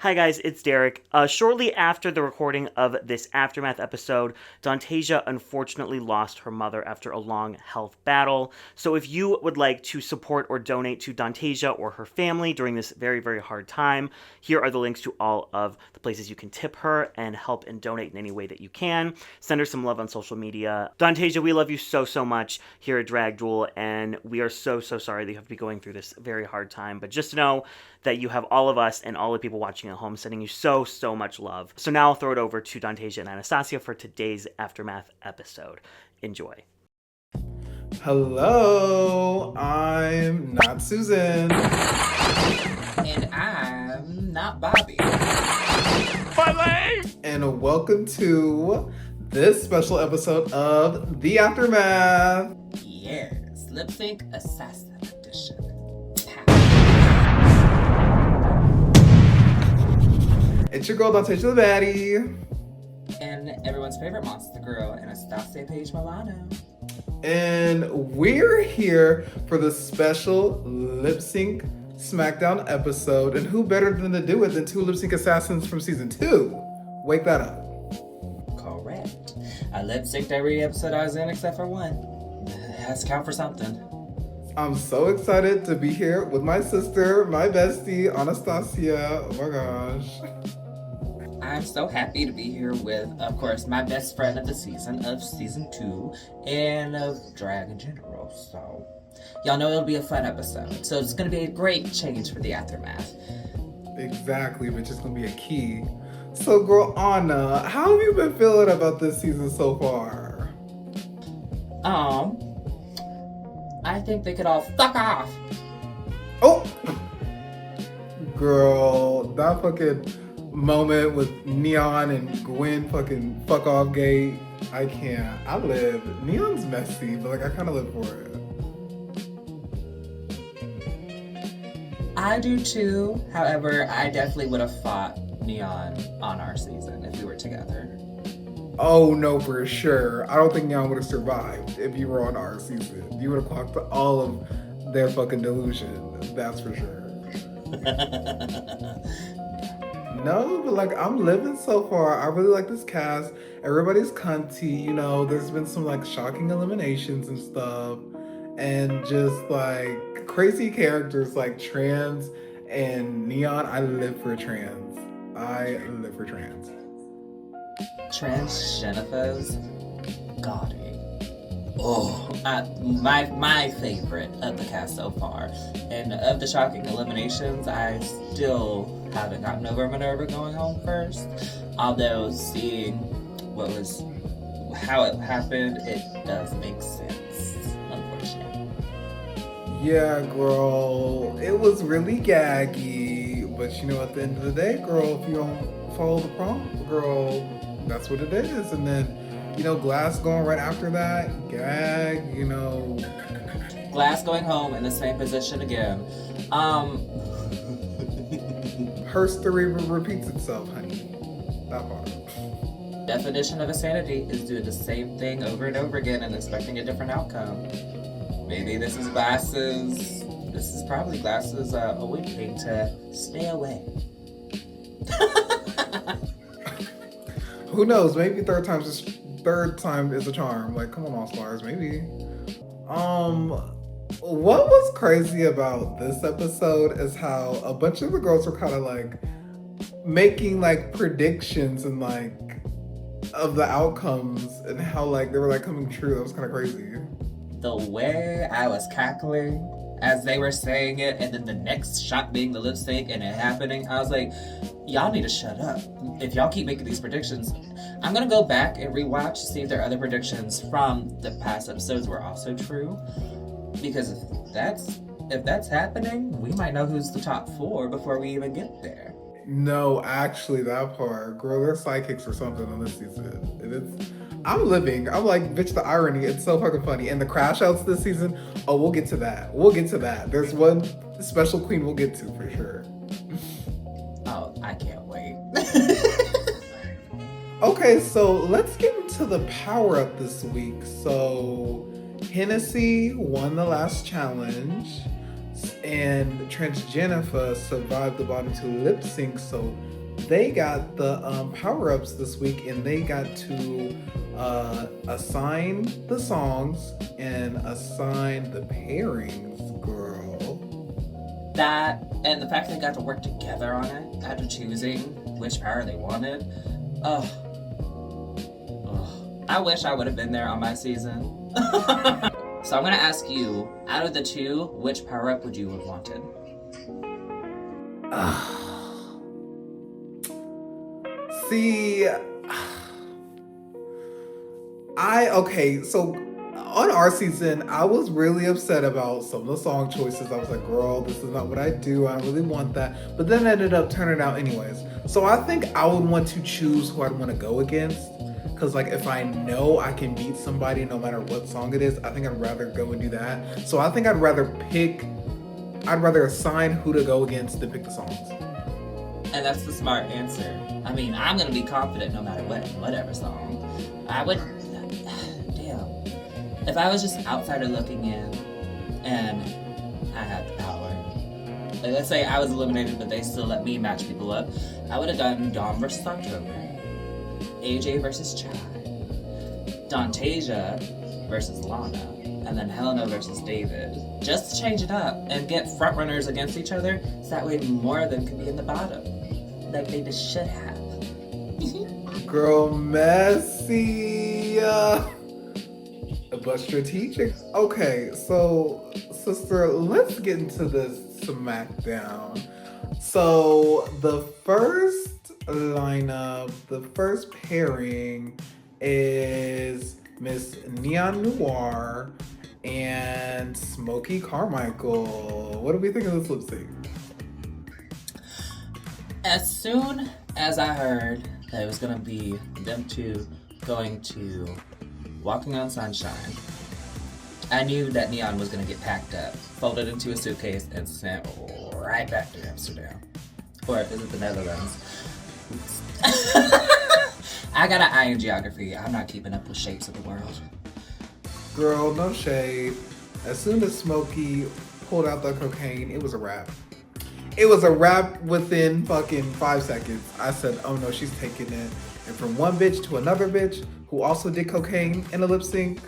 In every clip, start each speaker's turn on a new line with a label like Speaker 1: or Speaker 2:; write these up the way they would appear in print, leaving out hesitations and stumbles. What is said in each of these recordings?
Speaker 1: Hi guys, it's Derek. Shortly after the recording of this Aftermath episode, Dauntasia unfortunately lost her mother after a long health battle. So if you would like to support or donate to Dauntasia or her family during this very, very hard time, here are the links to all of the places you can tip her and help and donate in any way that you can. Send her some love on social media. Dauntasia, we love you so, so much here at Drag Duel, and we are so, so sorry that you have to be going through this very hard time. But just know that you have all of us and all the people watching at home sending you so, so much love. So now I'll throw it over to Dauntasia and Anastacia for today's Aftermath episode. Enjoy.
Speaker 2: Hello, I'm not Susan.
Speaker 3: And I'm not Bobby.
Speaker 2: And welcome to this special episode of The Aftermath.
Speaker 3: Yes, Lip Sync Assassin Edition.
Speaker 2: It's your girl, Dauntasia the baddie.
Speaker 3: And everyone's favorite monster girl, Anastacia, Paige, Milano.
Speaker 2: And we're here for the special lip sync SmackDown episode. And who better than to do it than two lip sync assassins from season 2? Wake that up.
Speaker 3: Correct. I lip synced every episode I was in except for one. Has to count for something.
Speaker 2: I'm so excited to be here with my sister, my bestie, Anastacia. Oh my gosh.
Speaker 3: I'm so happy to be here with, of course, my best friend of the season, of season 2, and of drag in general. So, y'all know it'll be a fun episode. So it's gonna be a great change for the Aftermath.
Speaker 2: Exactly, which is gonna be a key. So, girl, Anna, how have you been feeling about this season so far?
Speaker 3: I think they could all fuck off.
Speaker 2: Oh! Girl, that fucking moment with Neon and Gwen fucking fuck off gate. I can't. I live. Neon's messy, but like I kind of live for it.
Speaker 3: I do too. However, I definitely would have fought Neon on our season if we were together.
Speaker 2: Oh no, for sure. I don't think Neon would have survived if you were on our season. You would have clocked all of their fucking delusion. That's for sure. No, but like I'm living so far. I really like this cast. Everybody's cunty, you know. There's been some like shocking eliminations and stuff, and just like crazy characters like Trans and Neon. I live for Trans. I live for Trans.
Speaker 3: Trans Jennifer's gaudy. Oh, my favorite of the cast so far. And of the shocking eliminations, I still haven't gotten over Minerva going home first. Although seeing how it happened, it does make sense, unfortunately.
Speaker 2: Yeah, girl, it was really gaggy, but you know, at the end of the day, girl, if you don't follow the prompt, girl, that's what it is. And then, you know, Glass going right after that, gag, you know.
Speaker 3: Glass going home in the same position again.
Speaker 2: Her story repeats itself, honey. That part.
Speaker 3: Definition of insanity is doing the same thing over and over again and expecting a different outcome. Maybe this is probably Glass's awakening to stay away.
Speaker 2: Who knows? Maybe third time is a charm. Like, come on, All Stars, maybe. What was crazy about this episode is how a bunch of the girls were kind of like making like predictions and like of the outcomes and how like they were like coming true. That was kind of crazy.
Speaker 3: The way I was cackling as they were saying it, and then the next shot being the lip sync and it happening, I was like, y'all need to shut up. If y'all keep making these predictions, I'm gonna go back and rewatch to see if there are other predictions from the past episodes were also true. Because if that's happening, we might know who's the top 4 before we even get there.
Speaker 2: No, actually, that part, girl, they're psychics or something on this season. I'm living. I'm like, bitch, the irony. It's so fucking funny. And the crash outs this season, oh, we'll get to that. There's one special queen we'll get to for sure.
Speaker 3: Oh, I can't wait.
Speaker 2: Okay, so let's get into the power up this week. So Hennessy won the last challenge. and Transgenifa survived the bottom two lip sync, so they got the power-ups this week, and they got to assign the songs and assign the pairings, girl.
Speaker 3: That, and the fact they got to work together on it after choosing which power they wanted. Ugh. I wish I would have been there on my season. So I'm gonna ask you, out of the two, which power-up would you have wanted?
Speaker 2: See, okay, so on our season, I was really upset about some of the song choices. I was like, girl, this is not what I do. I don't really want that. But then it ended up turning out anyways. So I think I would want to choose who I'd want to go against. Because like if I know I can beat somebody no matter what song it is, I think I'd rather go and do that. So I think I'd rather assign who to go against than pick the songs.
Speaker 3: And that's the smart answer. I mean, I'm gonna be confident no matter what, whatever song. I would, damn. If I was just an outsider looking in and I had the power, like let's say I was eliminated but they still let me match people up, I would have done Dom versus October, AJ versus Chai, Dauntasia versus Lana, and then Helena versus David. Just to change it up and get frontrunners against each other, so that way more of them could be in the bottom. Like they just should have.
Speaker 2: Girl, messy. But strategic. Okay, so sister, let's get into this SmackDown. So the first lineup, the first pairing is Miss Neon Noir and Smokey Carmichael. What do we think of this lip sync?
Speaker 3: As soon as I heard that it was gonna be them two going to Walking on Sunshine, I knew that Neon was gonna get packed up, folded into a suitcase, and sent right back to Amsterdam. Or is it the Netherlands? I got an eye in geography. I'm not keeping up with shapes of the world.
Speaker 2: Girl, no shade. As soon as Smokey pulled out the cocaine, it was a wrap. It was a wrap within fucking 5 seconds. I said, oh no, she's taking it. And from one bitch to another bitch who also did cocaine in a lip sync.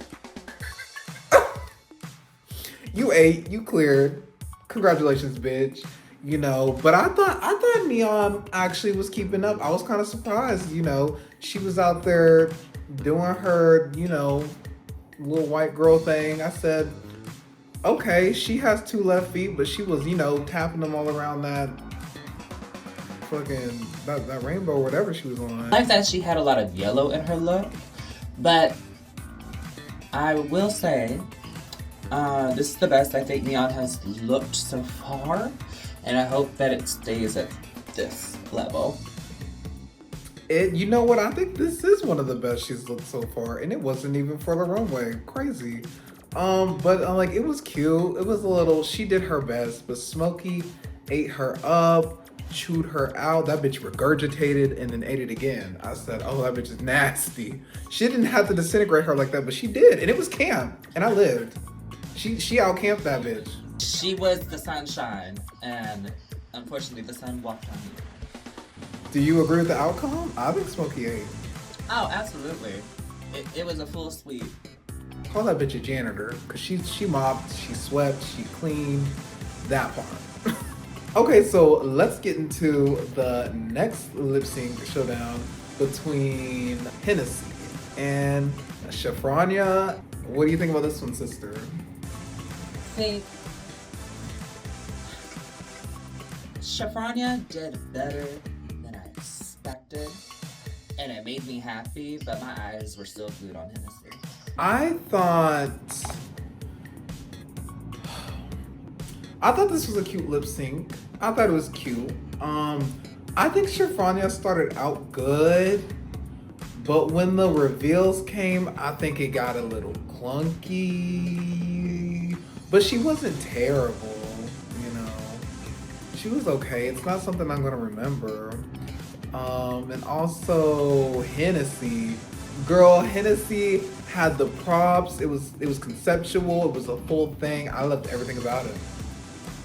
Speaker 2: You ate, you cleared. Congratulations, bitch. You know, but I thought Neon actually was keeping up. I was kind of surprised, you know. She was out there doing her, you know, little white girl thing. I said, okay, she has 2 left feet, but she was, you know, tapping them all around that fucking, that rainbow or whatever she was on.
Speaker 3: I like that she had a lot of yellow in her look, but I will say, this is the best I think Neon has looked so far, and I hope that it stays at this level.
Speaker 2: You know what? I think this is one of the best she's looked so far, and it wasn't even for the runway. Crazy. But like it was cute. It was a little. She did her best, but Smokey ate her up, chewed her out. That bitch regurgitated and then ate it again. I said, "Oh, that bitch is nasty." She didn't have to disintegrate her like that, but she did, and it was camp. And I lived. She out camped that bitch.
Speaker 3: She was the sunshine, and unfortunately, the sun walked on you.
Speaker 2: Do you agree with the outcome? I think Smokey ate.
Speaker 3: Oh, absolutely. It was a full sweep.
Speaker 2: Call that bitch a janitor, because she mopped, she swept, she cleaned, that part. Okay, so let's get into the next lip sync showdown between Hennessy and Saffron. What do you think about this one, sister?
Speaker 3: See, Saffron did better than I expected, and it made me happy, but my eyes were still glued on Hennessy.
Speaker 2: I thought this was a cute lip sync. I thought it was cute. I think Saffron started out good, but when the reveals came, I think it got a little clunky. But she wasn't terrible, you know. She was okay. It's not something I'm gonna remember. And also Hennessy. Girl, Hennessy had the props. It was conceptual. It was a full thing. I loved everything about it.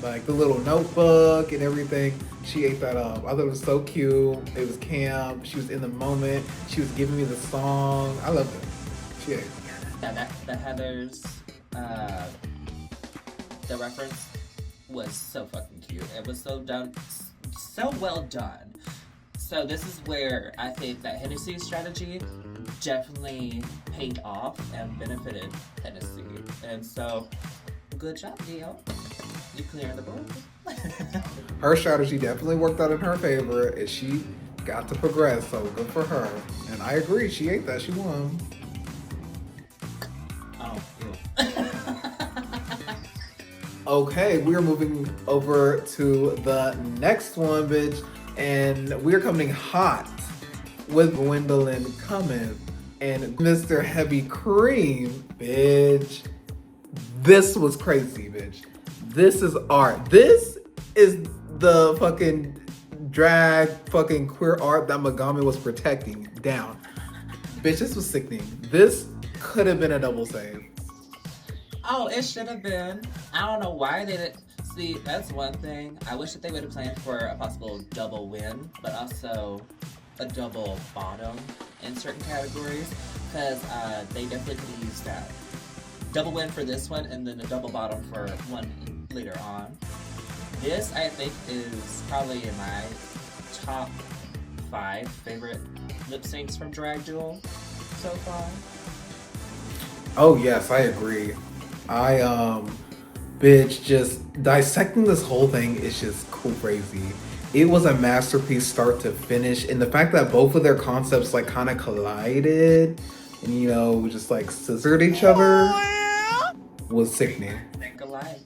Speaker 2: Like the little notebook and everything. She ate that up. I thought it was so cute. It was camp. She was in the moment. She was giving me the song. I loved it. She ate.
Speaker 3: Yeah, the Heathers, the reference was so fucking cute. It was so done, so well done. So this is where I think that Hennessy's strategy definitely paid off and benefited Hennessy. And so, good job, Dio. You clearing the board.
Speaker 2: Her strategy definitely worked out in her favor, and she got to progress. So good for her. And I agree. She ate that. She won.
Speaker 3: Oh,
Speaker 2: Okay, we're moving over to the next one, bitch. And we're coming hot with Gwendolyn coming and Mr. Heavy Cream, bitch. This was crazy, bitch. This is art. This is the fucking drag fucking queer art that Megami was protecting down. Bitch, this was sickening. This could have been a double save.
Speaker 3: Oh, it should have been. I don't know why they didn't. See, that's one thing. I wish that they would have planned for a possible double win, but also a double bottom in certain categories, because they definitely could have used that. Double win for this one, and then a double bottom for one later on. This, I think, is probably in my top 5 favorite lip syncs from Drag Duel so far.
Speaker 2: Oh yes, I agree. Bitch, just dissecting this whole thing is just crazy. It was a masterpiece start to finish, and the fact that both of their concepts like kind of collided and, you know, just like scissored each other was sickening.
Speaker 3: Think alike.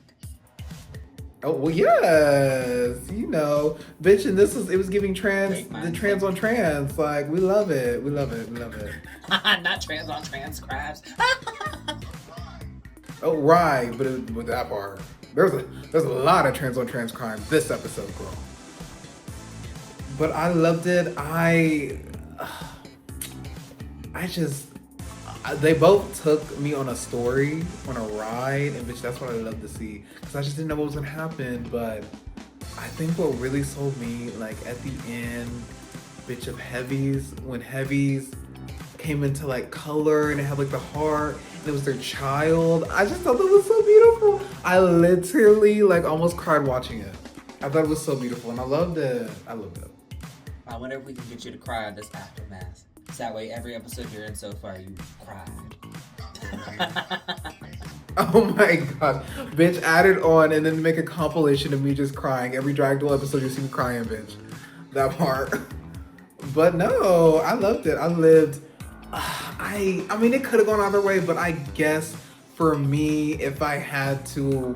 Speaker 2: Oh well, yes, you know, bitch, and it was giving the trans on trans. Like, we love it, we love it, we love it.
Speaker 3: Not trans on trans crabs.
Speaker 2: Oh right, but with that part, there's a lot of trans on trans crime this episode, girl. But I loved it. They both took me on a story, on a ride, and bitch, that's what I love to see. Cause I just didn't know what was gonna happen, but I think what really sold me, like at the end, bitch, of Heavies, when Heavies came into like color and it had like the heart, and it was their child. I just thought that was so beautiful. I literally like almost cried watching it. I thought it was so beautiful, and I loved it. I loved it.
Speaker 3: I wonder if we can get you to cry on this aftermath. So that way, every episode you're in so far, you cried.
Speaker 2: Oh my god. Bitch, add it on and then make a compilation of me just crying. Every Drag Duel episode you see me crying, bitch. That part. But no, I loved it. I lived. I mean, it could have gone either way, but I guess for me, if I had to,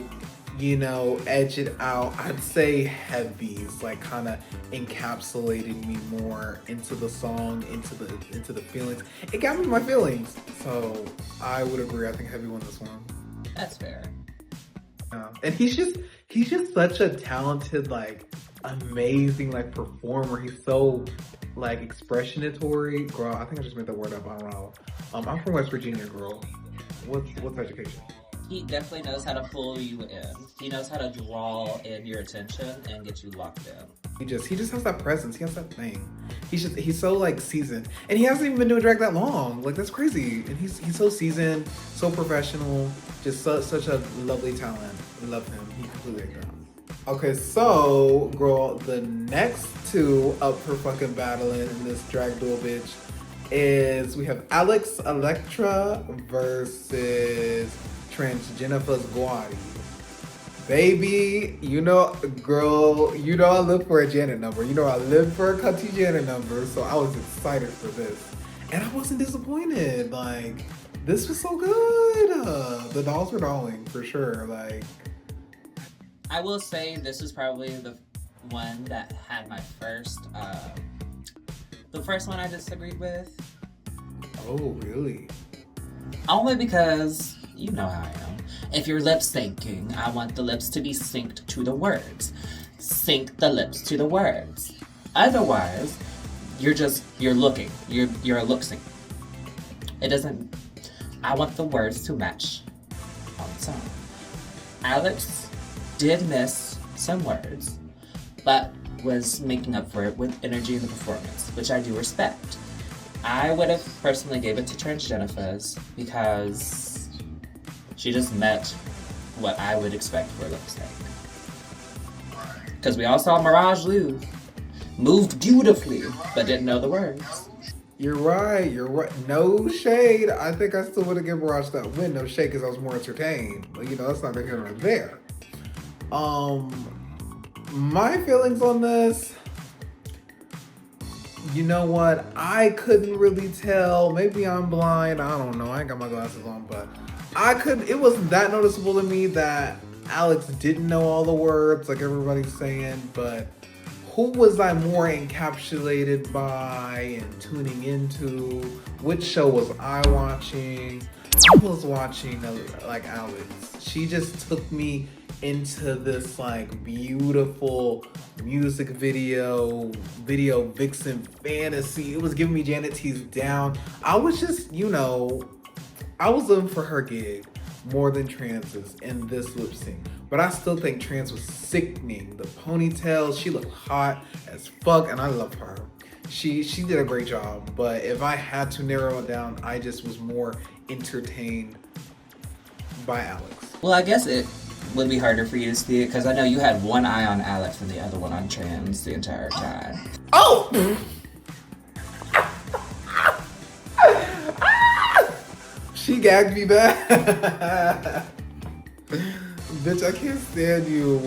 Speaker 2: you know, edge it out, I'd say Heavies, like kind of encapsulated me more into the song, into the feelings. It got me my feelings. So I would agree. I think Heavy won this one.
Speaker 3: That's fair.
Speaker 2: And he's just such a talented, like, amazing, like, performer. He's so like expressionatory. Girl, I think I just made that word up. I don't know. I'm from West Virginia, girl. What's education?
Speaker 3: He definitely knows how to pull you in. He knows how to draw in your attention and get you locked in.
Speaker 2: He just has that presence. He has that thing. He's so like seasoned, and he hasn't even been doing drag that long. Like, that's crazy. And he's so seasoned, so professional, just such a lovely talent. I love him. He completely agrees. Okay, so girl, the next two up for fucking battling in this Drag Duel, bitch, is we have Alex Electra versus Trans Jennifer's Guadi. Baby, you know, girl, you know I live for a Janet number. You know I live for a Cutty Janet number, so I was excited for this. And I wasn't disappointed. Like, this was so good. The dolls were dolling, for sure. Like,
Speaker 3: I will say this is probably the one that had my first, the first one I disagreed with.
Speaker 2: oh, really?
Speaker 3: Only because, you know how I am. If you're lip syncing, I want the lips to be synced to the words. Sync the lips to the words. Otherwise, you're looking. You're a lip sync. It doesn't, I want the words to match on the song. Alex did miss some words, but was making up for it with energy in the performance, which I do respect. I would have personally gave it to Transgennifer's because she just met what I would expect for a lip sync. Because we all saw Mirage lose. Moved beautifully, but didn't know the words.
Speaker 2: You're right. No shade. I think I still would have given Mirage that win. No shade, because I was more entertained. But that's not here nor there. My feelings on this. You know what? I couldn't really tell. Maybe I'm blind. I don't know. I ain't got my glasses on, but it wasn't that noticeable to me that Alex didn't know all the words like everybody's saying, but who was I more encapsulated by and tuning into? Which show was I watching? I was watching like Alex. She just took me into this like beautiful music video vixen fantasy. It was giving me Janet T's Down. I was just, I was looking for her gig more than Trans's in this lip sync. But I still think Trans was sickening. The ponytail, she looked hot as fuck, and I love her. She did a great job, but if I had to narrow it down, I just was more entertained by Alex.
Speaker 3: Well, I guess it would be harder for you to see it, because I know you had one eye on Alex and the other one on Trans the entire time.
Speaker 2: Oh! She gagged me back. Bitch, I can't stand you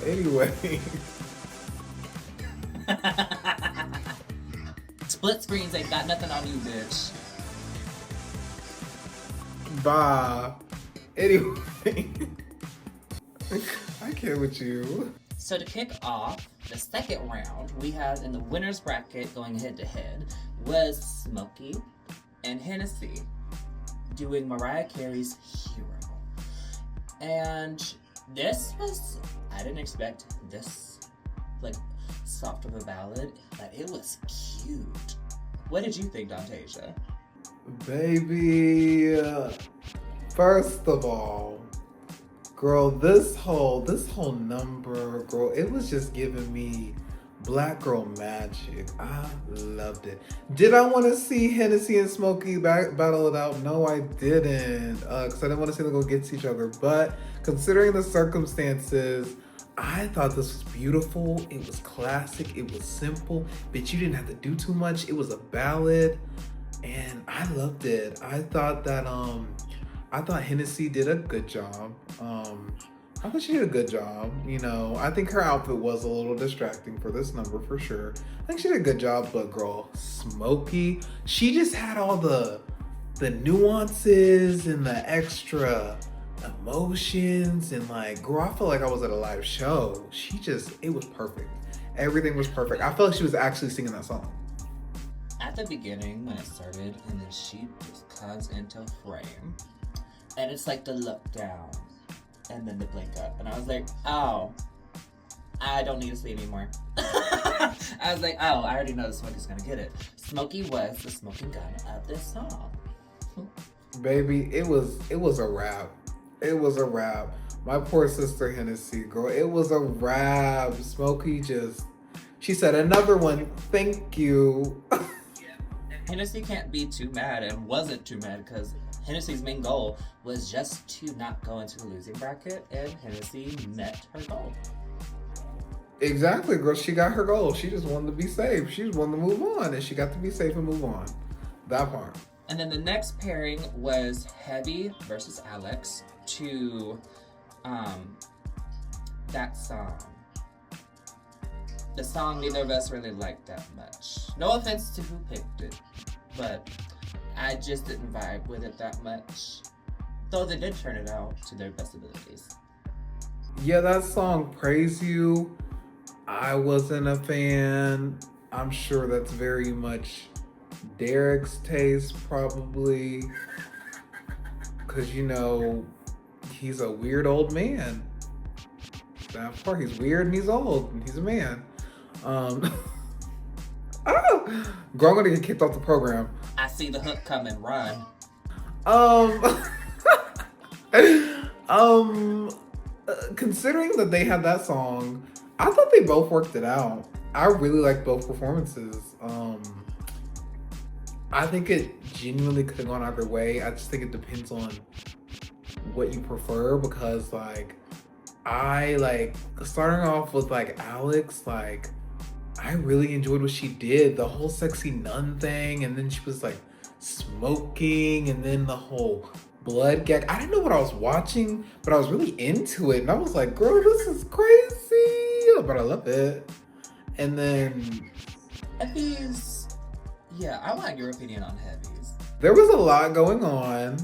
Speaker 2: anyway.
Speaker 3: Split screens ain't got nothing on you, bitch.
Speaker 2: Bye. Anyway. I can't with you.
Speaker 3: So to kick off the second round, we have in the winner's bracket going head to head was Smokey and Hennessy doing Mariah Carey's Hero. And this was, I didn't expect this, like, soft of a ballad, but it was cute. What did you think, Dauntasia?
Speaker 2: Baby, first of all, girl, this whole number, girl, it was just giving me Black girl magic. I loved it. Did I want to see Hennessy and Smokey battle it out? No, I didn't. Because I didn't want to see them go against each other. But considering the circumstances, I thought this was beautiful. It was classic. It was simple. But you didn't have to do too much. It was a ballad. And I loved it. I thought Hennessy did a good job. I thought she did a good job. I think her outfit was a little distracting for this number for sure. I think she did a good job, but girl, Smokey, she just had all the nuances and the extra emotions and like, girl, I felt like I was at a live show. It was perfect. Everything was perfect. I felt like she was actually singing that song.
Speaker 3: At the beginning, when it started, and then she just comes into frame, and it's like the look down. And then the blink up. And I was like, oh, I don't need to see anymore. I was like, oh, I already know Smokey's gonna get it. Smokey was the smoking gun of this song.
Speaker 2: Baby, it was a wrap. It was a wrap. My poor sister Hennessy, girl, it was a wrap. Smokey she said another one, thank you.
Speaker 3: Hennessy can't be too mad and wasn't too mad because Hennessy's main goal was just to not go into the losing bracket, and Hennessy met her goal.
Speaker 2: Exactly, girl. She got her goal. She just wanted to be safe. She just wanted to move on, and she got to be safe and move on. That part.
Speaker 3: And then the next pairing was Heavy versus Alex to that song. The song neither of us really liked that much. No offense to who picked it, but I just didn't vibe with it that much. Though they did turn it out to their best abilities.
Speaker 2: Yeah, that song, Praise You, I wasn't a fan. I'm sure that's very much Derek's taste, probably. Because, he's a weird old man. That part, he's weird and he's old and he's a man. Girl, I'm gonna get kicked off the program.
Speaker 3: I see the hook come and run.
Speaker 2: considering that they had that song, I thought they both worked it out. I really like both performances. I think it genuinely could have gone either way. I just think it depends on what you prefer, because like I like starting off with like Alex, like I really enjoyed what she did, the whole sexy nun thing, and then she was like smoking, and then the whole blood gag. I didn't know what I was watching, but I was really into it, and I was like, girl, this is crazy, but I love it. And then
Speaker 3: Heavies. Yeah, I want your opinion on heavies.
Speaker 2: there was a lot going on.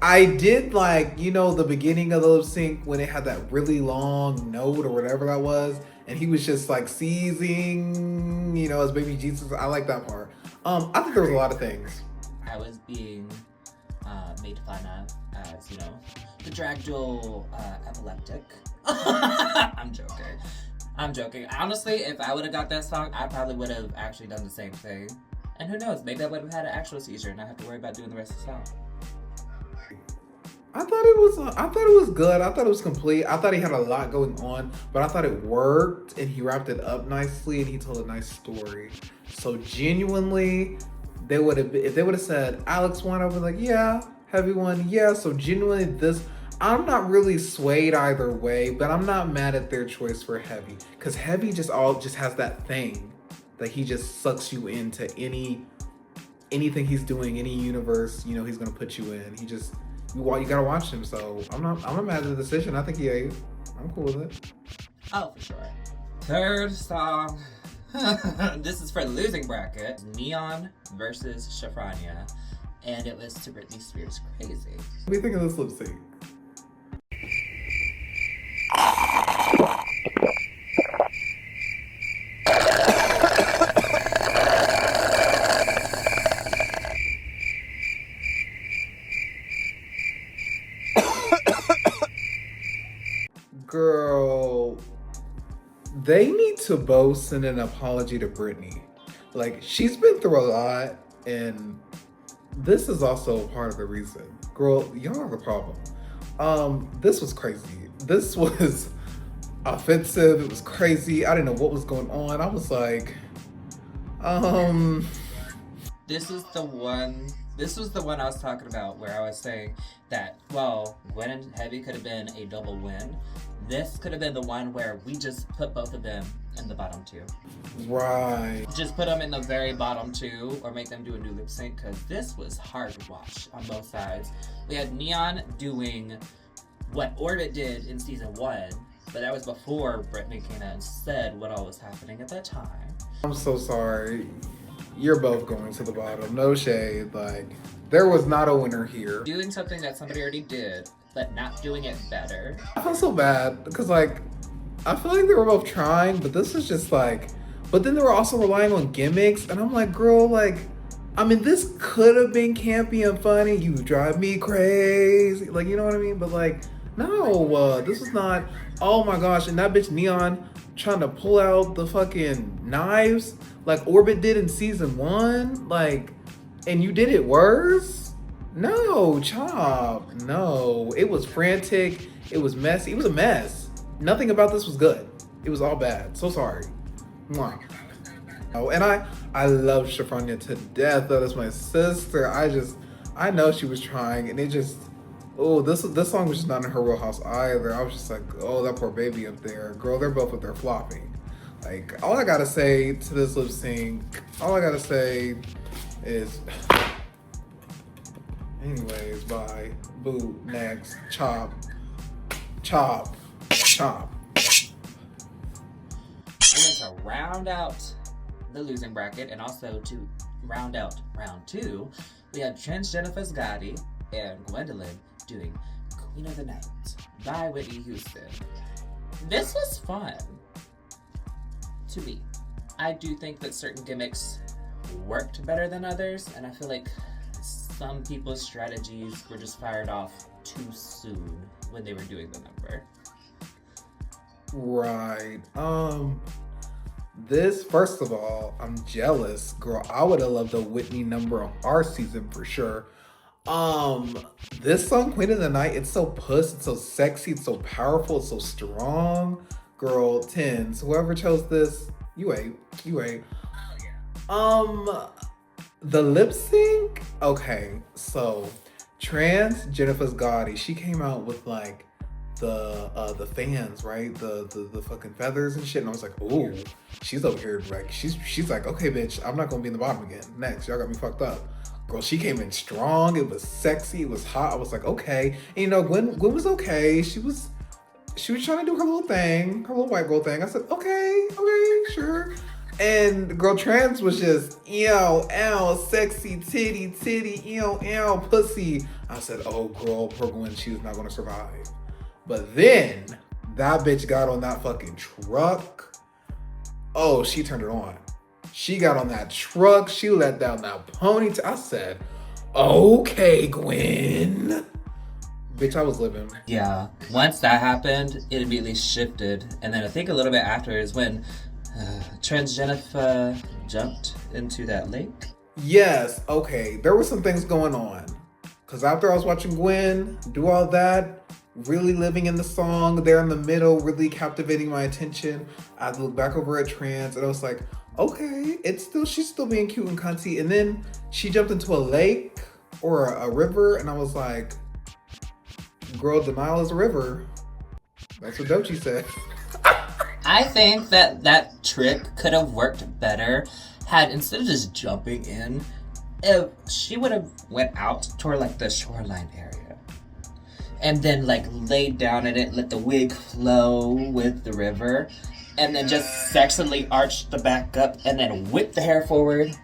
Speaker 2: I did like, the beginning of the lip sync when it had that really long note or whatever that was, and he was just like seizing, as baby Jesus. I like that part. I think there was a lot of things.
Speaker 3: I was being made fun of as, the drag duel epileptic. I'm joking. Honestly, if I would have got that song, I probably would have actually done the same thing. And who knows, maybe I would have had an actual seizure and not have to worry about doing the rest of the song.
Speaker 2: I thought it was good. I thought it was complete. I thought he had a lot going on, but I thought it worked, and he wrapped it up nicely, and he told a nice story. So genuinely, if they would have said Alex won, I would be like, yeah, heavy one, yeah. So genuinely, I'm not really swayed either way, but I'm not mad at their choice for heavy, because heavy just has that thing that he just sucks you into anything he's doing, any universe, he's gonna put you in. You gotta watch him, so I'm not mad at the decision. I think he ate. I'm cool with it.
Speaker 3: Oh, for sure. Third song. This is for the losing bracket. Neon versus Shafrania. And it was to Britney Spears' Crazy.
Speaker 2: What do you think of this lip sync? Girl, they need to both send an apology to Britney. Like, she's been through a lot, and this is also part of the reason. Girl, y'all are the problem. This was crazy. This was offensive. It was crazy. I didn't know what was going on. I was like,
Speaker 3: This was the one I was talking about where I was saying that, well, Gwen and Heavy could have been a double win. This could have been the one where we just put both of them in the bottom two.
Speaker 2: right.
Speaker 3: Just put them in the very bottom two or make them do a new lip sync, because this was hard to watch on both sides. We had Neon doing what Orbit did in season 1, but that was before Britney came out and said what all was happening at that time.
Speaker 2: I'm so sorry. You're both going to the bottom. No shade. Like, there was not a winner here.
Speaker 3: Doing something that somebody already did, but not doing it better.
Speaker 2: I feel so bad because, like, I feel like they were both trying, but this is just like, but then they were also relying on gimmicks, and I'm like, girl, like, I mean, this could have been campy and funny. You drive me crazy. Like, you know what I mean? But, like, no, this is not, oh my gosh, and that bitch Neon trying to pull out the fucking knives like Orbit did in season 1, like, and you did it worse? No, Chop, no. It was frantic, it was messy, it was a mess. Nothing about this was good. It was all bad. So sorry. Mwah. Oh, and I love Shafrania to death. That is my sister. I know she was trying, and it just, this song was just not in her wheelhouse either. I was just like, oh, that poor baby up there. Girl, they're both up there flopping. Like, all I gotta say to this lip sync, is, anyways, bye. Boo, next, chop.
Speaker 3: And then to round out the losing bracket, and also to round out round 2, we had Jennifer Gotti and Gwendolyn doing Queen of the Night by Whitney Houston. This was fun to me. I do think that certain gimmicks worked better than others, and I feel like some people's strategies were just fired off too soon when they were doing the number.
Speaker 2: Right. This, first of all, I'm jealous. Girl, I would have loved a Whitney number on our season for sure. This song, Queen of the Night, it's so puss, it's so sexy, it's so powerful, it's so strong. Girl, tens. Whoever chose this, you ate. You ate. Um, the lip sync? Okay, so Trans Jennifer's Gotti, she came out with like the fans, right? The fucking feathers and shit. And I was like, ooh, she's over here like she's like, okay, bitch, I'm not gonna be in the bottom again. Next, y'all got me fucked up. Girl, she came in strong. It was sexy. It was hot. I was like, okay. And you know, Gwen was okay. She was trying to do her little thing, her little white girl thing. I said, okay, sure. And girl Trans was just, ew, ow, sexy, titty, ew, pussy. I said, oh girl, poor Gwen, she was not gonna survive. But then that bitch got on that fucking truck. Oh, she turned it on. She got on that truck. She let down that ponytail. I said, okay, Gwen. Bitch, I was living.
Speaker 3: Yeah. Once that happened, it immediately shifted. And then I think a little bit after is when Trans Jennifer jumped into that lake.
Speaker 2: Yes, okay. There were some things going on. Because after I was watching Gwen do all that, really living in the song, there in the middle, really captivating my attention, I had to look back over at Trans and I was like, okay, she's still being cute and cunty. And then she jumped into a lake or a river, and I was like, girl, the Nile is a river. That's what Dochi said.
Speaker 3: I think that trick could have worked better had, instead of just jumping in, if she would have went out toward like the shoreline area and then like laid down in it, let the wig flow with the river, and then just sexually arched the back up and then whip the hair forward,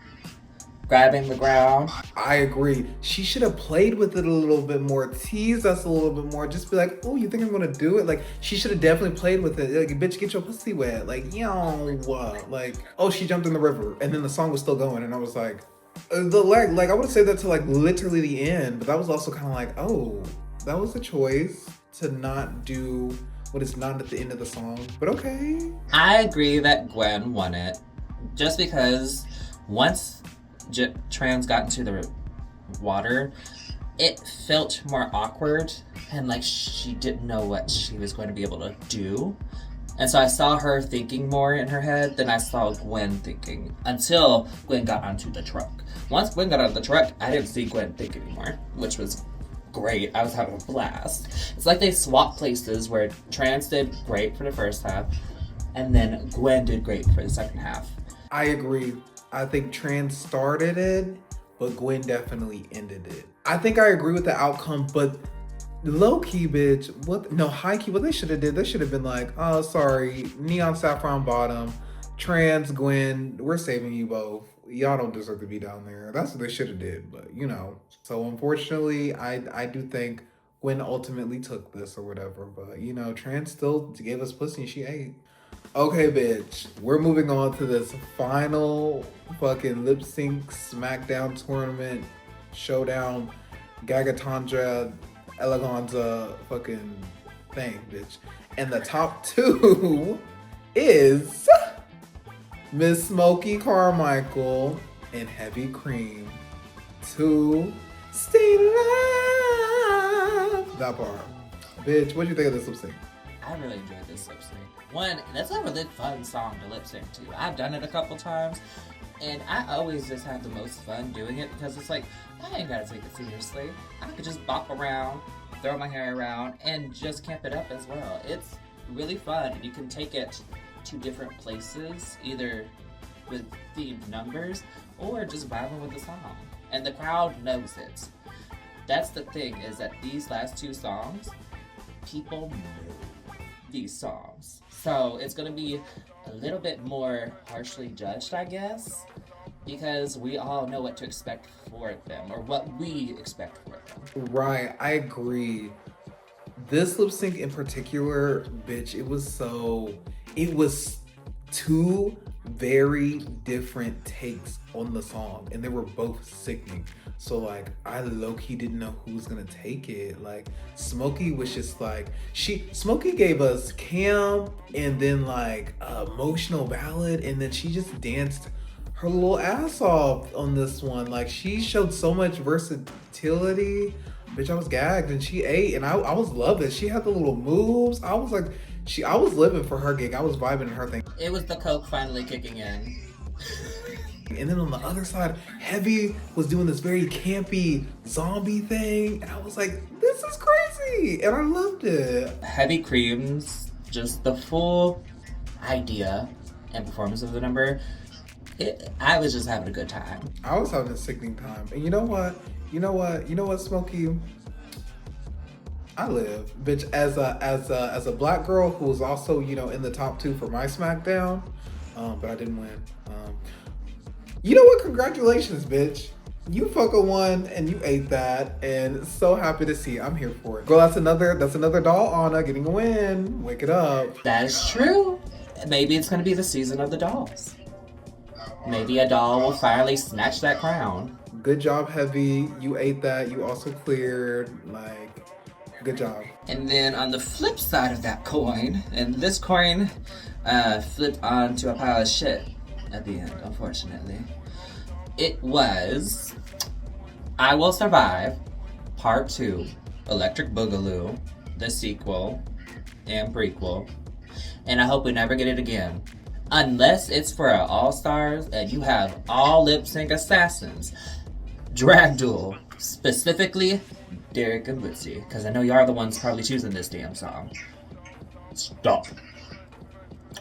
Speaker 3: grabbing the ground.
Speaker 2: I agree. She should have played with it a little bit more, teased us a little bit more, just be like, oh, you think I'm gonna do it? Like, she should have definitely played with it. Like, bitch, get your pussy wet. Like, like, oh, she jumped in the river, and then the song was still going, and I was like, I would have said that to like literally the end, but that was also kind of like, oh, that was a choice to not do what is not at the end of the song, but okay.
Speaker 3: I agree that Gwen won it, just because once Trans got into the water, it felt more awkward and like she didn't know what she was going to be able to do. And so I saw her thinking more in her head than I saw Gwen thinking, until Gwen got onto the truck. Once Gwen got on the truck, I didn't see Gwen think anymore, which was great. I was having a blast. It's like they swapped places where Trans did great for the first half, and then Gwen did great for the second half.
Speaker 2: I agree. I think Trans started it, but Gwen definitely ended it. I think I agree with the outcome, but low-key, bitch, high-key, what they should have did, they should have been like, oh, sorry, Neon Saffron bottom, Trans, Gwen, we're saving you both. Y'all don't deserve to be down there. That's what they should have did, but you know. So unfortunately, I do think Gwen ultimately took this or whatever, but you know, Trans still gave us pussy and she ate. Okay, bitch, we're moving on to this final fucking lip sync SmackDown tournament showdown Gagatandra Eleganza fucking thing, bitch. And the top two is Miss Smokey Carmichael and Heavy Cream to Stay Alive. That part. Bitch, what do you think of this lip sync?
Speaker 3: I really enjoyed this lip sync. One, that's a really fun song to lip sync to. I've done it a couple times, and I always just have the most fun doing it because it's like, I ain't gotta take it seriously. I could just bop around, throw my hair around, and just camp it up as well. It's really fun, and you can take it to different places, either with themed numbers or just vibing with the song. And the crowd knows it. That's the thing, is that these last two songs, people know these songs. So it's gonna be a little bit more harshly judged, I guess, because we all know what to expect for them, or what we expect for them.
Speaker 2: Right, I agree. This lip sync in particular, bitch, it was two very different takes on the song, and they were both sickening. So like, I low-key didn't know who was gonna take it. Like, Smokey was just like, Smokey gave us camp and then like emotional ballad, and then she just danced her little ass off on this one. Like, she showed so much versatility. Bitch, I was gagged and she ate, and I was loving it. She had the little moves. I was like, I was living for her gig. I was vibing in her thing.
Speaker 3: It was the coke finally kicking in.
Speaker 2: And then on the other side, Heavy was doing this very campy zombie thing. And I was like, this is crazy. And I loved it.
Speaker 3: Heavy Cream's just the full idea and performance of the number. I was just having a good time.
Speaker 2: I was having a sickening time. And you know what? You know what, Smokey? I live, bitch, as a black girl who was also, in the top 2 for my SmackDown, but I didn't win. You know what? Congratulations, bitch. You fucking won and you ate that, and so happy to see. I'm here for it. Girl, that's another doll Anna getting a win. Wake it up.
Speaker 3: That is true. Maybe it's gonna be the season of the dolls. Maybe a doll will finally snatch that crown.
Speaker 2: Good job, Heavy. You ate that. You also cleared. Like, good job.
Speaker 3: And then on the flip side of that coin, and this coin flipped onto a pile of shit at the end, unfortunately. It was I Will Survive, Part 2, Electric Boogaloo, the sequel and prequel. And I hope we never get it again. Unless it's for an All-Stars and you have all lip-sync assassins. Drag Duel, specifically Derek and Bootsy, because I know you are the ones probably choosing this damn song. Stop.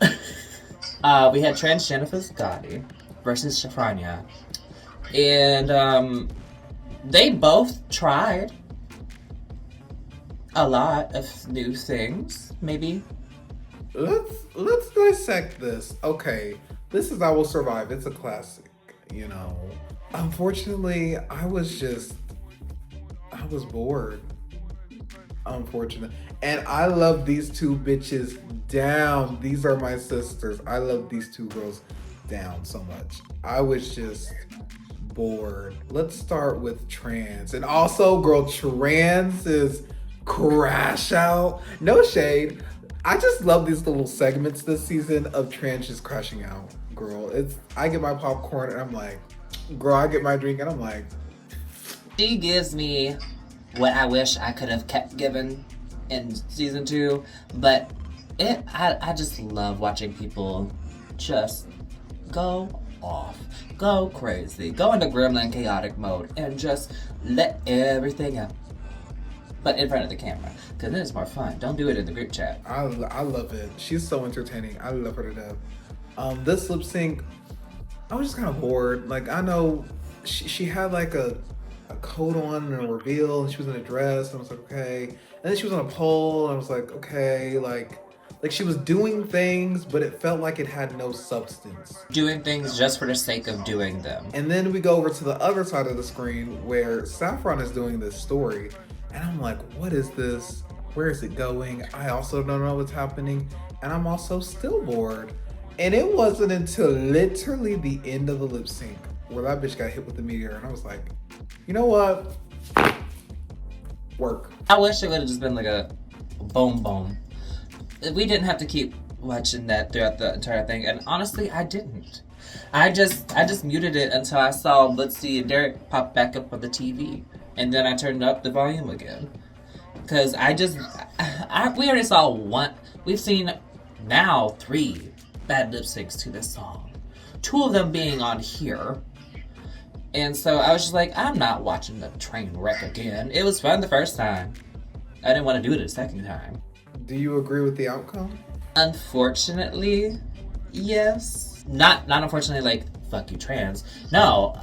Speaker 3: We had Trans Jennifer Gotti versus Shafrania. And they both tried a lot of new things, maybe.
Speaker 2: Let's dissect this. Okay, this is I Will Survive. It's a classic, Unfortunately, I was bored. Unfortunate. And I love these two bitches down. These are my sisters. I love these two girls down so much. I was just bored. Let's start with Trans. And also, girl, Trans is crash out. No shade. I just love these little segments this season of Trans just crashing out, girl. I get my popcorn and I'm like, girl, I get my drink and I'm like.
Speaker 3: She gives me what I wish I could have kept giving in season 2, but I just love watching people just go off, go crazy, go into gremlin chaotic mode and just let everything out. But in front of the camera, because then it's more fun. Don't do it in the group chat.
Speaker 2: I love it. She's so entertaining. I love her to death. This lip sync, I was just kind of bored. Like, I know she had like a coat on and a reveal, and she was in a dress, and I was like, okay. And then she was on a pole, and I was like, okay. Like she was doing things, but it felt like it had no substance.
Speaker 3: Doing things just for the sake of doing them.
Speaker 2: And then we go over to the other side of the screen where Saffron is doing this story. And I'm like, what is this? Where is it going? I also don't know what's happening. And I'm also still bored. And it wasn't until literally the end of the lip sync where that bitch got hit with the meteor. And I was like, you know what? Work.
Speaker 3: I wish it would have just been like a boom boom. We didn't have to keep watching that throughout the entire thing. And honestly, I didn't. I just muted it until I saw Bootsy and Derek pop back up on the TV. And then I turned up the volume again. Because we already saw one. We've seen now 3 bad lip syncs to this song. 2 of them being on here. And so I was just like, I'm not watching the train wreck again. It was fun the first time. I didn't want to do it a second time.
Speaker 2: Do you agree with the outcome?
Speaker 3: Unfortunately, yes. Not unfortunately like, fuck you trans. No.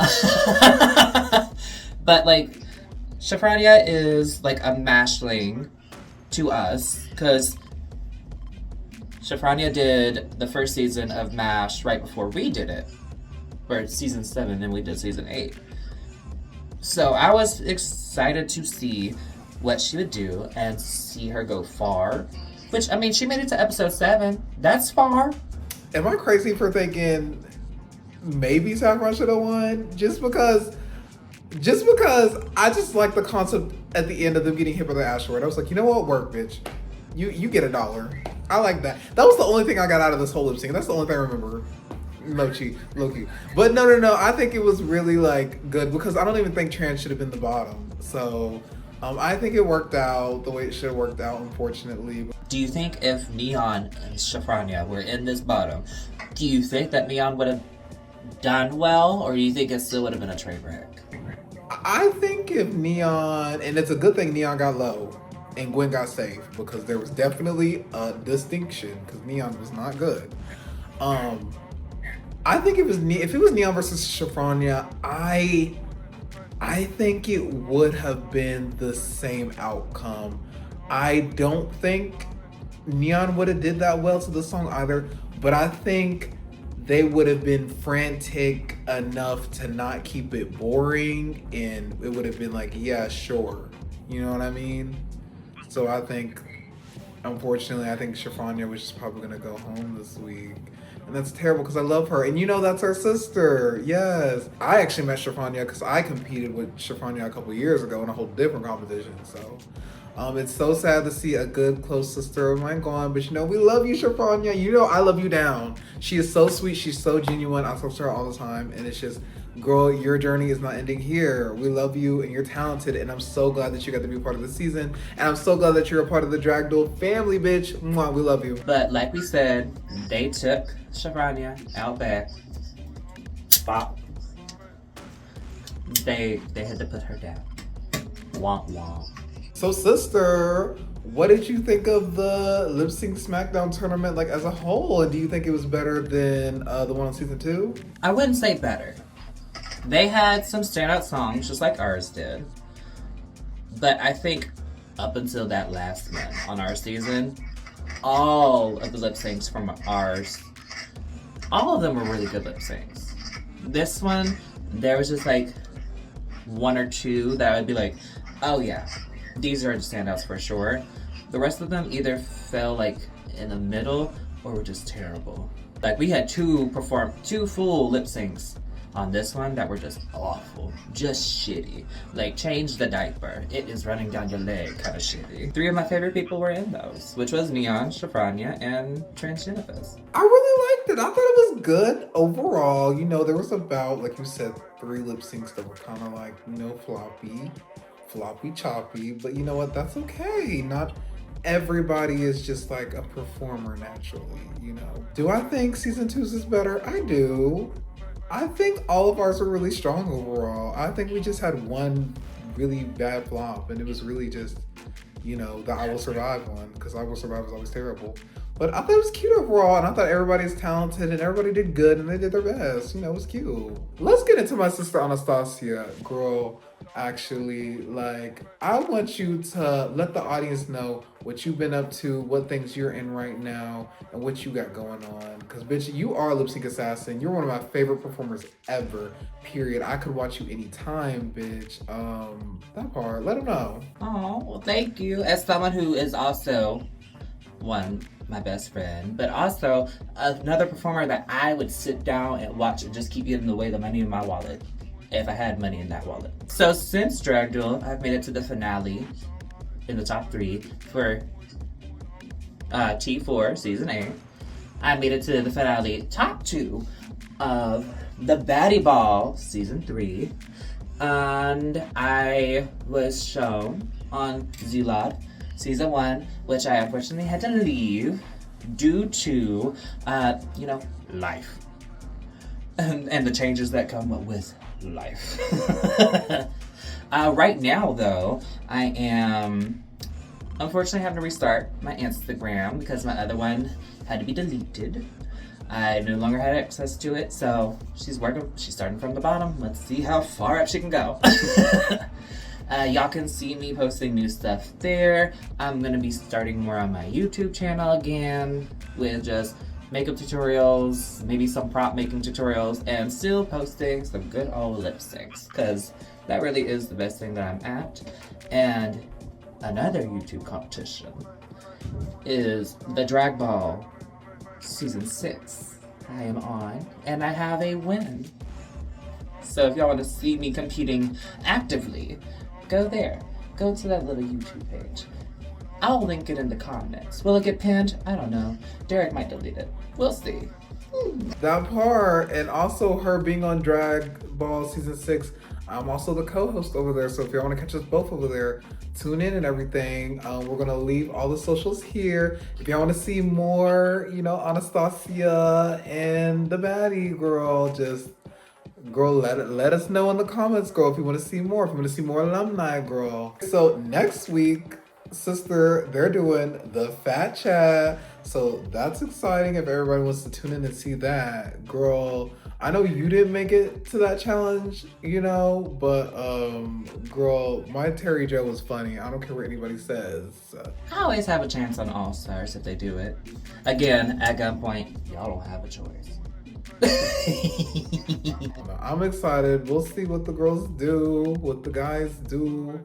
Speaker 3: But like, Shafrania is like a mashling to us because Shafrania did the first season of MASH right before we did it. Or season 7 and we did season 8. So I was excited to see what she would do and see her go far. Which, I mean, she made it to episode 7. That's far.
Speaker 2: Am I crazy for thinking maybe Saffron should have won? Just because I just like the concept at the end of them getting hit by the asteroid. I was like, you know what? Work, bitch. You get $1. I like that. That was the only thing I got out of this whole lip sync. That's the only thing I remember. Mochi, Loki. But no. I think it was really like good because I don't even think trans should have been the bottom. So I think it worked out the way it should have worked out, unfortunately.
Speaker 3: Do you think if Neon and Shafrania were in this bottom, do you think that Neon would have done well, or do you think it still would have been a train wreck?
Speaker 2: I think if Neon, and it's a good thing Neon got low and Gwen got safe, because there was definitely a distinction because Neon was not good. I think if it was Neon versus Shafrania, I think it would have been the same outcome. I don't think Neon would have did that well to the song either, but I think they would have been frantic enough to not keep it boring, and it would have been like, yeah, sure. You know what I mean? So I think, unfortunately, I think Shafrania was just probably gonna go home this week. And that's terrible because I love her. And you know, that's her sister. Yes. I actually met Shafrania because I competed with Shafrania a couple years ago in a whole different competition. So it's so sad to see a good close sister of mine gone. But you know, we love you, Shafrania. You know, I love you down. She is so sweet. She's so genuine. I talk to her all the time. And it's just, girl, your journey is not ending here. We love you and you're talented. And I'm so glad that you got to be a part of the season. And I'm so glad that you're a part of the Drag Duel family, bitch. Mwah, we love you.
Speaker 3: But like we said, they took Shafrania out back. Bop. They had to put her down. Womp womp.
Speaker 2: So, sister, what did you think of the Lip Sync SmackDown tournament, like, as a whole? And do you think it was better than the one on season 2?
Speaker 3: I wouldn't say better. They had some standout songs, just like ours did. But I think up until that last one on our season, all of the lip syncs from ours, all of them were really good lip syncs. This one, there was just like one or two that I would be like, oh yeah, these are the standouts for sure. The rest of them either fell like in the middle or were just terrible. Like we had two full lip syncs on this one that were just awful, just shitty. Like change the diaper, it is running down your leg kind of shitty. 3 of my favorite people were in those, which was Neon, Shafrania, and Transgenifus.
Speaker 2: I really liked it. I thought it was good overall. You know, there was about, like you said, 3 lip syncs that were kind of like, you know, floppy choppy, but you know what, that's okay. Not everybody is just like a performer naturally, you know. Do I think season 2's is better? I do. I think all of ours were really strong overall. I think we just had one really bad flop, and it was really just, you know, the I Will Survive one, because I Will Survive is always terrible. But I thought it was cute overall, and I thought everybody's talented, and everybody did good, and they did their best. You know, it was cute. Let's get into my sister Anastacia. Girl, actually, like, I want you to let the audience know what you've been up to, what things you're in right now, and what you got going on. Because, bitch, you are a lip sync assassin. You're one of my favorite performers ever, period. I could watch you anytime, bitch. That part, let them know.
Speaker 3: Oh, well, thank you. As someone who is also my best friend, but also another performer that I would sit down and watch and just keep giving away the money in my wallet if I had money in that wallet. So since Drag Duel, I've made it to the finale in the top 3 for T4 season 8. I made it to the finale top 2 of the Baddie Ball season 3, and I was shown on Zulad season 1, which I unfortunately had to leave due to, you know, life. And the changes that come with life. Right now, though, I am unfortunately having to restart my Instagram because my other one had to be deleted. I no longer had access to it, so she's starting from the bottom. Let's see how far up she can go. Y'all can see me posting new stuff there. I'm gonna be starting more on my YouTube channel again with just makeup tutorials, maybe some prop making tutorials, and still posting some good old lip syncs, because that really is the best thing that I'm at. And another YouTube competition is the Drag Ball season 6. I am on, and I have a win. So if y'all want to see me competing actively, go there. Go to that little YouTube page. I'll link it in the comments. Will it get pinned? I don't know. Derek might delete it. We'll see.
Speaker 2: That part, and also her being on Drag Ball season 6. I'm also the co-host over there, so if y'all want to catch us both over there, tune in and everything. We're gonna leave all the socials here. If y'all want to see more, Anastacia and the baddie girl, just girl, let us know in the comments, girl, if you want to see more. If you want to see more alumni, girl. So next week, sister, they're doing the Fat Chat. So that's exciting if everybody wants to tune in and see that. Girl, I know you didn't make it to that challenge, but girl, my Terry Joe was funny. I don't care what anybody says.
Speaker 3: I always have a chance on All Stars if they do it. Again, at gunpoint, y'all don't have a choice.
Speaker 2: I'm excited. We'll see what the girls do, what the guys do,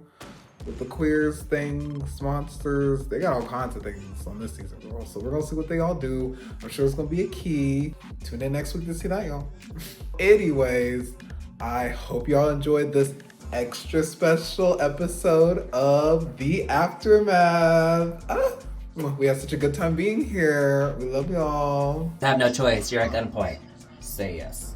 Speaker 2: with the queers, things, monsters. They got all kinds of things on this season, girl. So we're gonna see what they all do. I'm sure it's gonna be a key. Tune in next week to see that, y'all. Anyways, I hope y'all enjoyed this extra special episode of The Aftermath. We had such a good time being here. We love y'all.
Speaker 3: I have no choice. You're at gunpoint. Say yes.